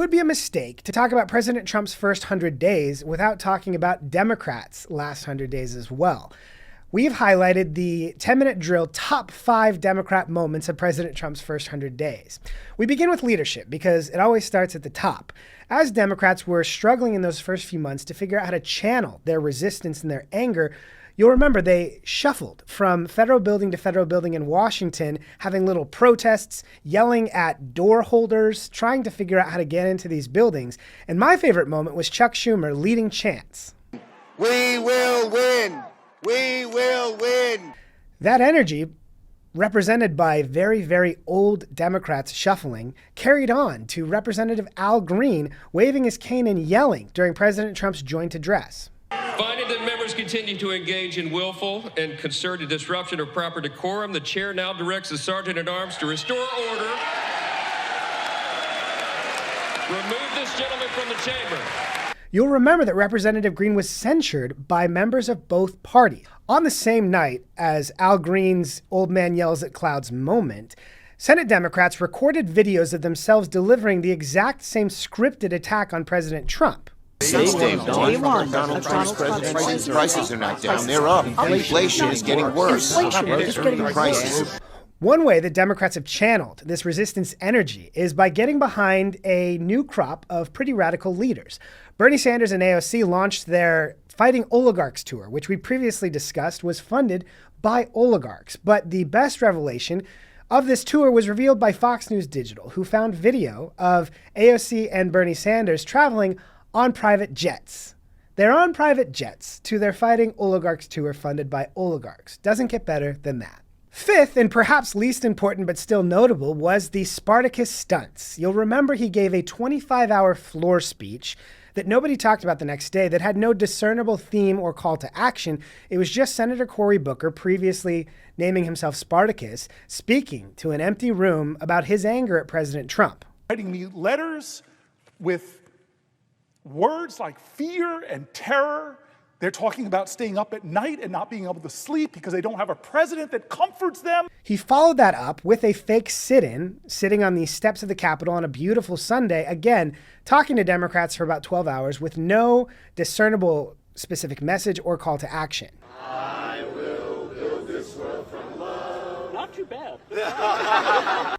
would be a mistake to talk about President Trump's first 100 days without talking about Democrats' last 100 days as well. We've highlighted the 10-minute drill top 5 Democrat moments of President Trump's first 100 days. We begin with leadership because it always starts at the top. As Democrats were struggling in those first few months to figure out how to channel their resistance and their anger, you'll remember they shuffled from federal building to federal building in Washington, having little protests, yelling at door holders, trying to figure out how to get into these buildings. And my favorite moment was Chuck Schumer leading chants. We will win! We will win! That energy, represented by very, very old Democrats shuffling, carried on to Representative Al Green waving his cane and yelling during President Trump's joint address. Finding that members continue to engage in willful and concerted disruption of proper decorum, the chair now directs the Sergeant-at-Arms to restore order. Remove this gentleman from the chamber. You'll remember that Representative Green was censured by members of both parties. On the same night as Al Green's old man yells at clouds moment, Senate Democrats recorded videos of themselves delivering the exact same scripted attack on President Trump. Since day one, Donald Trump's presidency, prices are not down, they're up. Inflation is getting worse. Prices. One way that Democrats have channeled this resistance energy is by getting behind a new crop of pretty radical leaders. Bernie Sanders and AOC launched their Fighting Oligarchs tour, which we previously discussed was funded by oligarchs. But the best revelation of this tour was revealed by Fox News Digital, who found video of AOC and Bernie Sanders traveling on private jets. They're on private jets to their Fighting Oligarchs tour funded by oligarchs. Doesn't get better than that. Fifth, and perhaps least important but still notable, was the Spartacus stunts. You'll remember he gave a 25-hour floor speech that nobody talked about the next day that had no discernible theme or call to action. It was just Senator Cory Booker, previously naming himself Spartacus, speaking to an empty room about his anger at President Trump. Writing me letters with words like fear and terror. They're talking about staying up at night and not being able to sleep because they don't have a president that comforts them. He followed that up with a fake sit-in, sitting on the steps of the Capitol on a beautiful Sunday, again, talking to Democrats for about 12 hours with no discernible specific message or call to action. I will build this world from love. Not too bad.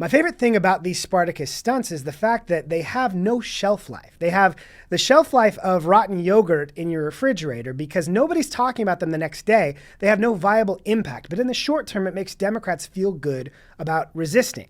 My favorite thing about these Spartacus stunts is the fact that they have no shelf life. They have the shelf life of rotten yogurt in your refrigerator because nobody's talking about them the next day. They have no viable impact. But in the short term, it makes Democrats feel good about resisting.